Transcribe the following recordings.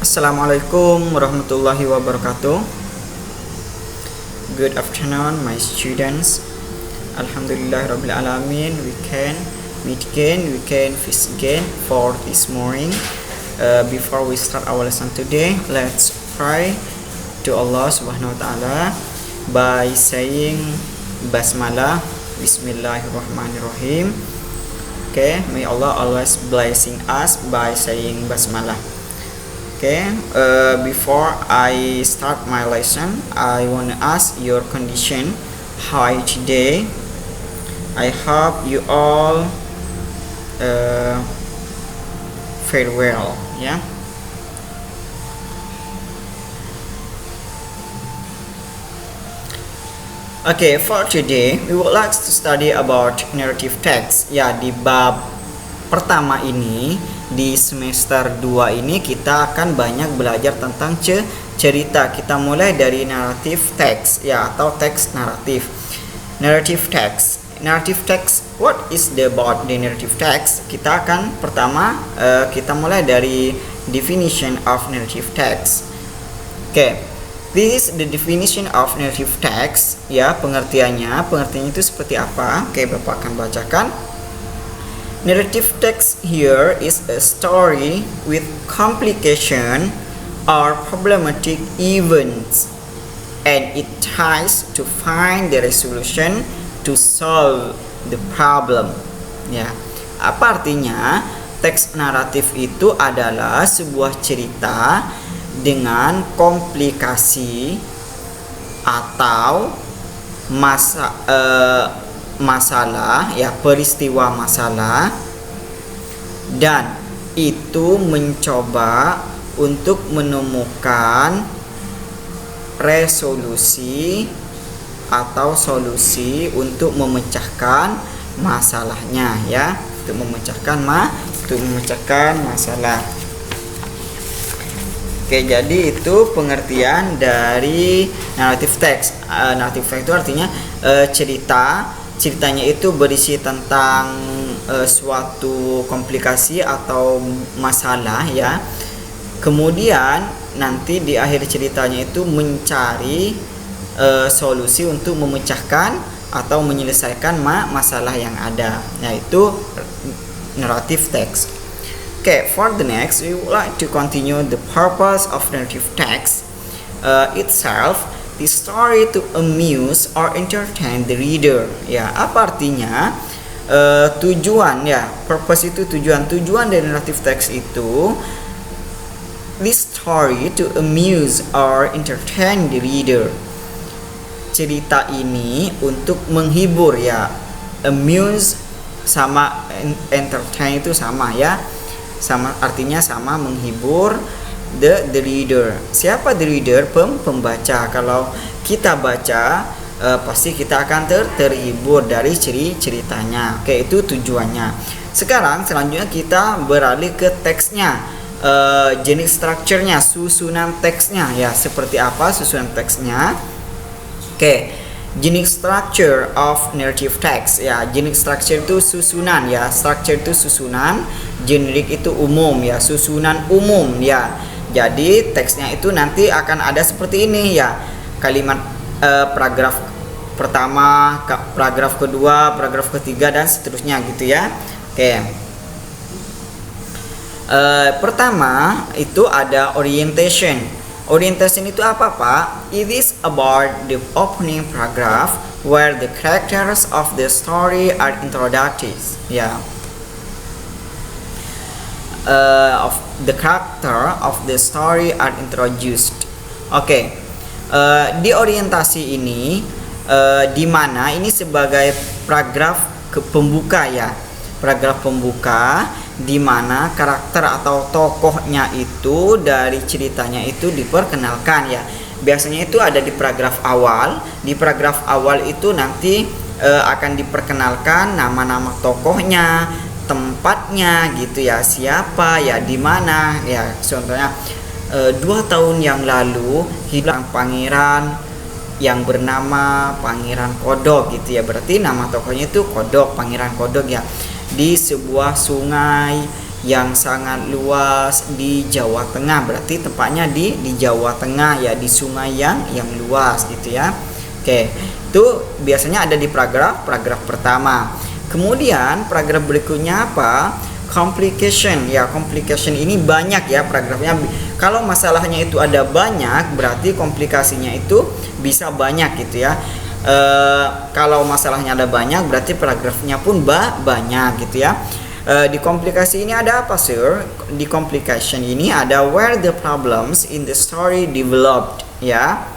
Assalamualaikum warahmatullahi wabarakatuh. Good afternoon, my students. Alhamdulillahirabbil alamin. We can meet again, we can visit again for this morning. Before we start our lesson today, let's pray to Allah Subhanahu wa Ta'ala by saying Basmalah. Bismillahirrahmanirrahim. Okay, may Allah always blessing us by saying Basmalah. Okay, before I start my lesson, I want to ask your condition. How are you today? I hope you all very well. Yeah. Okay, for today we would like to study about narrative text. Ya, di bab pertama ini di semester 2 ini kita akan banyak belajar tentang cerita. Kita mulai dari narrative text ya, atau teks naratif. Narrative text. Narrative text, what is the about the narrative text? Kita akan pertama kita mulai dari definition of narrative text. Okay. This is the definition of narrative text. Ya, pengertiannya itu seperti apa? Oke, Bapak akan bacakan. Narrative text here is a story with complication or problematic events, and it tries to find the resolution to solve the problem. Ya, apa artinya? Teks naratif itu adalah sebuah cerita dengan komplikasi atau masalah ya, peristiwa masalah, dan itu mencoba untuk menemukan resolusi atau solusi untuk memecahkan masalahnya ya, untuk memecahkan masalah. Oke, jadi itu pengertian dari narrative text. Narrative text itu artinya ceritanya itu berisi tentang suatu komplikasi atau masalah ya. Kemudian nanti di akhir ceritanya itu mencari solusi untuk memecahkan atau menyelesaikan masalah yang ada. Yaitu narrative text. Okay, for the next, we would like to continue the purpose of narrative text itself, the story to amuse or entertain the reader. Ya, apa artinya? Tujuan ya, purpose itu tujuan dari narrative text itu, this story to amuse or entertain the reader. Cerita ini untuk menghibur ya, amuse sama entertain itu sama ya. Sama artinya sama, menghibur the reader. Siapa the reader? Pembaca. Kalau kita baca pasti kita akan terhibur dari ceritanya. Oke, itu tujuannya. Selanjutnya kita beralih ke teksnya. Jenis strukturnya, susunan teksnya ya, seperti apa susunan teksnya? Oke. Jenis structure of narrative text ya, jenis structure itu susunan ya, structure itu susunan, generic itu umum ya, susunan umum ya. Jadi teksnya itu nanti akan ada seperti ini ya, kalimat paragraf pertama, paragraf kedua, paragraf ketiga, dan seterusnya gitu ya. Oke. Pertama itu ada orientation. Orientation itu apa, Pak? It is about the opening paragraph where the characters of the story are introduced. Ya. Of the character of the story are introduced. Oke. Di orientasi ini di mana ini sebagai paragraf pembuka ya. Paragraf pembuka di mana karakter atau tokohnya itu dari ceritanya itu diperkenalkan ya. Biasanya itu ada di paragraf awal. Di paragraf awal itu nanti akan diperkenalkan nama-nama tokohnya, tempatnya gitu ya, siapa ya, di mana ya. Contohnya 2 tahun yang lalu hilang pangeran yang bernama Pangeran Kodok gitu ya. Berarti nama tokohnya itu Kodok, Pangeran Kodok ya. Di sebuah sungai yang sangat luas di Jawa Tengah. Berarti tempatnya di Jawa Tengah ya, di sungai yang luas gitu ya. Oke, itu biasanya ada di paragraf pertama. Kemudian paragraf berikutnya apa? Complication ya. Complication ini banyak ya paragrafnya. Kalau masalahnya itu ada banyak, berarti komplikasinya itu bisa banyak gitu ya. Kalau masalahnya ada banyak, berarti paragrafnya pun banyak gitu ya. Di komplikasi ini ada apa, sir? Di complication ini ada where the problems in the story developed ya.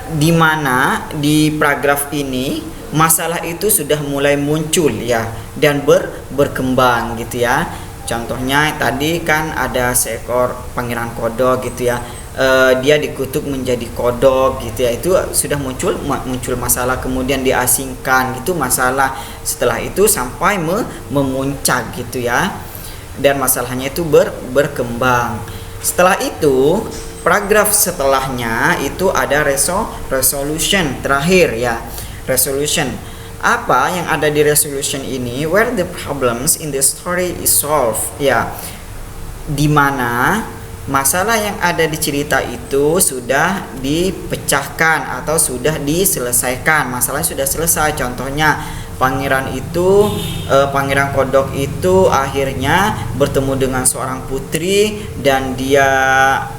Di mana di paragraf ini masalah itu sudah mulai muncul ya dan berkembang gitu ya. Contohnya tadi kan ada seekor pangeran kodok gitu ya. Dia dikutuk menjadi kodok gitu ya, itu sudah muncul masalah, kemudian diasingkan gitu masalah, setelah itu sampai memuncak gitu ya, dan masalahnya itu berkembang. Setelah itu paragraf setelahnya itu ada resolution terakhir ya. Resolution apa yang ada di resolution ini? Where the problems in the story is solved ya, dimana masalah yang ada di cerita itu sudah dipecahkan atau sudah diselesaikan, masalahnya sudah selesai. Contohnya pangeran kodok itu akhirnya bertemu dengan seorang putri dan dia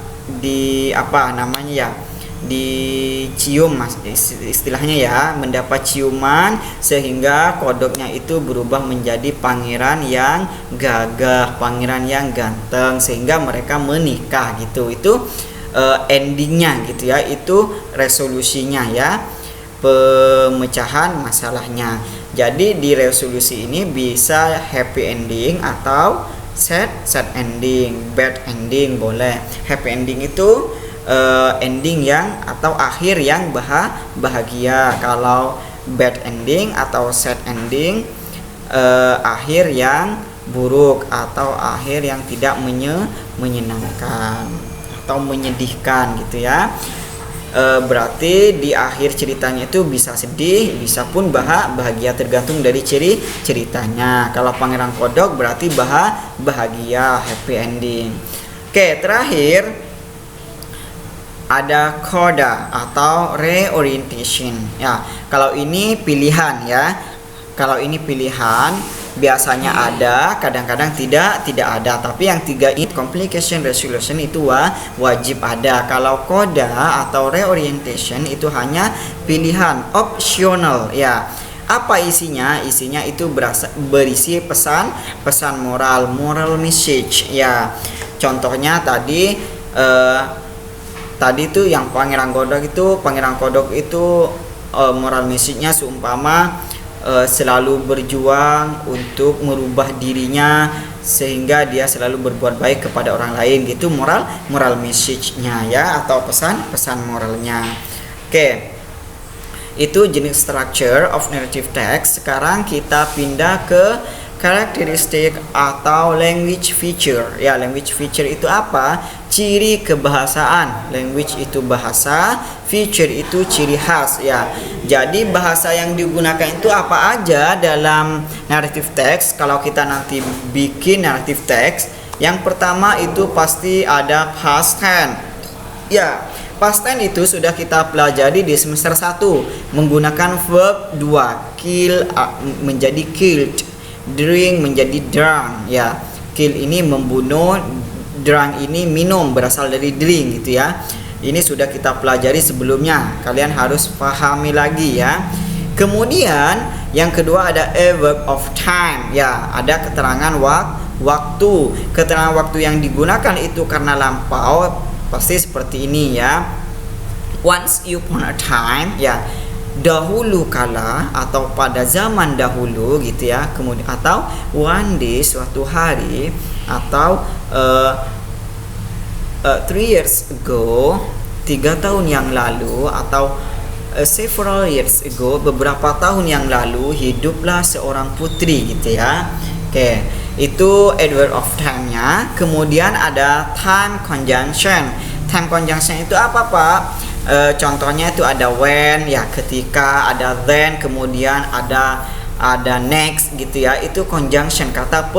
dicium, istilahnya ya, mendapat ciuman sehingga kodoknya itu berubah menjadi pangeran yang gagah, pangeran yang ganteng, sehingga mereka menikah gitu. Itu endingnya gitu ya, itu resolusinya ya, pemecahan masalahnya. Jadi di resolusi ini bisa happy ending atau sad ending, bad ending boleh. Happy ending itu ending yang atau akhir yang bahagia. Kalau bad ending atau sad ending, akhir yang buruk atau akhir yang tidak menyenangkan atau menyedihkan gitu ya. Berarti di akhir ceritanya itu bisa sedih, bisa pun bahagia, tergantung dari ceritanya. Kalau pangeran kodok berarti bahagia, happy ending. Oke, terakhir ada coda atau reorientation ya. Kalau ini pilihan ya. Kalau ini pilihan biasanya ada, kadang-kadang tidak ada. Tapi yang tiga ini, complication, resolution, itu wajib ada. Kalau coda atau reorientation itu hanya pilihan, optional ya. Apa isinya? Isinya itu berisi pesan moral message ya. Contohnya tadi tuh yang pangeran kodok itu moral message-nya seumpama selalu berjuang untuk merubah dirinya sehingga dia selalu berbuat baik kepada orang lain gitu, moral message-nya ya, atau pesan moralnya. Oke, itu jenis structure of narrative text. Sekarang kita pindah ke karakteristik atau language feature ya. Language feature itu apa? Ciri kebahasaan. Language itu bahasa, feature itu ciri khas ya. Jadi bahasa yang digunakan itu apa aja dalam narrative text. Kalau kita nanti bikin narrative text, yang pertama itu pasti ada past tense ya. Past tense itu sudah kita pelajari di semester 1 menggunakan verb 2, kill menjadi killed, drink menjadi drunk ya. Kill ini membunuh, drunk ini minum, berasal dari drink gitu ya. Ini sudah kita pelajari sebelumnya, kalian harus pahami lagi ya. Kemudian yang kedua ada a verb of time ya, ada keterangan waktu. Keterangan waktu yang digunakan itu karena lampau pasti seperti ini ya. Once upon a time ya, dahulu kala atau pada zaman dahulu gitu ya. Kemudian atau one day, suatu hari, atau 3 years ago, 3 tahun yang lalu, atau several years ago, beberapa tahun yang lalu hiduplah seorang putri gitu ya. Oke, itu adverb of time-nya. Kemudian ada time conjunction. Time conjunction itu apa, Pak? Contohnya itu ada when ya, ketika, ada then, kemudian ada ada next gitu ya, itu conjunction, kata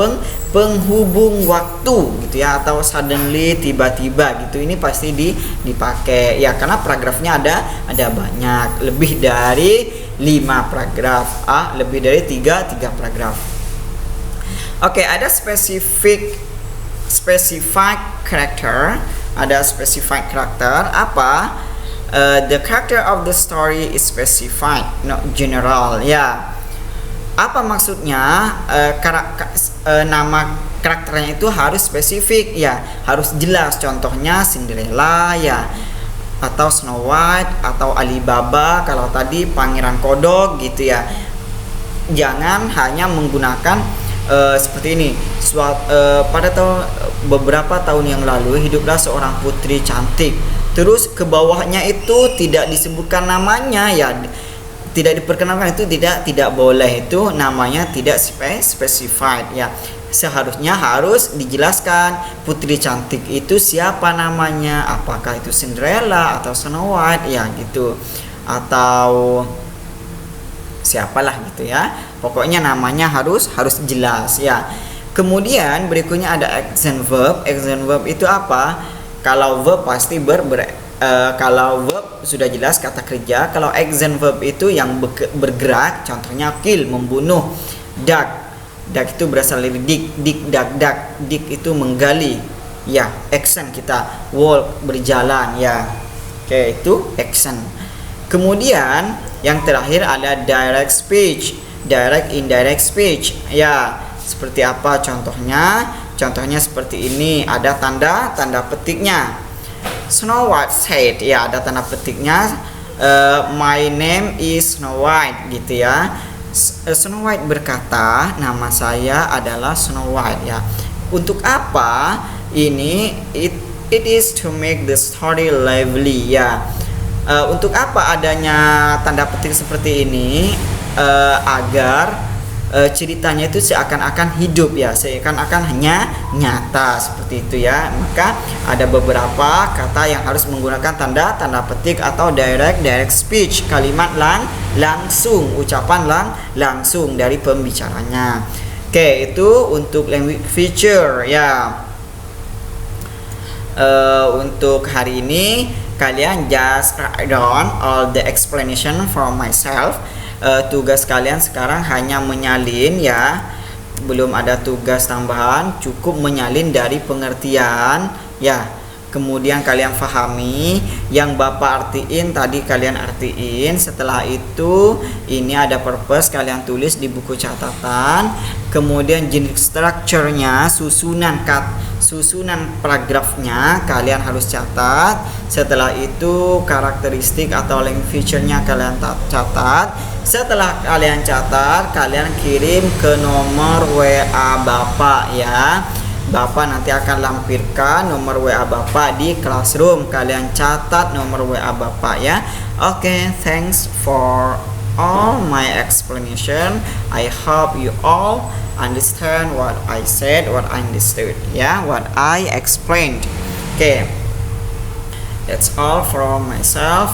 penghubung waktu gitu ya, atau suddenly, tiba-tiba gitu. Ini pasti dipakai ya, karena paragrafnya ada banyak, lebih dari 5 paragraf, lebih dari 3 paragraf. Oke, ada specified character, ada specified character apa? The character of the story is specified, not general ya. Apa maksudnya? Nama karakternya itu harus spesifik ya, harus jelas. Contohnya Cinderella ya, atau Snow White, atau Alibaba kalau tadi Pangeran Kodok gitu ya. Jangan hanya menggunakan seperti ini. Pada beberapa tahun yang lalu hiduplah seorang putri cantik. Terus ke bawahnya itu tidak disebutkan namanya ya, tidak diperkenalkan, itu tidak boleh, itu namanya tidak specified ya. Seharusnya harus dijelaskan putri cantik itu siapa namanya, apakah itu Cinderella atau Snow White ya gitu, atau siapalah gitu ya. Pokoknya namanya harus jelas ya. Kemudian berikutnya ada action verb. Action verb itu apa? Kalau verb pasti kalau verb sudah jelas kata kerja. Kalau action verb itu yang bergerak, contohnya kill, membunuh. Duck itu berasal dari dig, duck. Dig itu menggali ya, action kita. Walk, berjalan ya. Oke, itu action. Kemudian yang terakhir ada direct speech, direct indirect speech ya. Seperti apa contohnya? Contohnya seperti ini, ada tanda petiknya. Snow White said ya, ada tanda petiknya. My name is Snow White gitu ya. Snow White berkata, nama saya adalah Snow White ya. Untuk apa ini? It is to make the story lively ya. Untuk apa adanya tanda petik seperti ini? Agar ceritanya itu seakan-akan hidup ya, seakan-akan hanya nyata seperti itu ya. Maka ada beberapa kata yang harus menggunakan tanda petik atau direct speech, kalimat langsung, ucapan langsung dari pembicaranya. Oke, itu untuk language feature ya. Untuk hari ini kalian just write down all the explanation for myself. Tugas kalian sekarang hanya menyalin ya, belum ada tugas tambahan, cukup menyalin dari pengertian ya. Kemudian kalian pahami, yang Bapak artiin tadi kalian artiin. Setelah itu ini ada purpose, kalian tulis di buku catatan. Kemudian jenis structure-nya, susunan paragrafnya kalian harus catat. Setelah itu karakteristik atau language feature-nya kalian catat. Setelah kalian catat, kalian kirim ke nomor WA Bapak ya. Bapak nanti akan lampirkan nomor WA Bapak di classroom. Kalian catat nomor WA Bapak ya. Oke, thanks for all my explanation. I hope you all understand what I said, what I understood ya, what I explained. Oke, that's all from myself.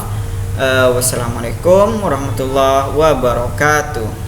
Wassalamualaikum warahmatullahi wabarakatuh.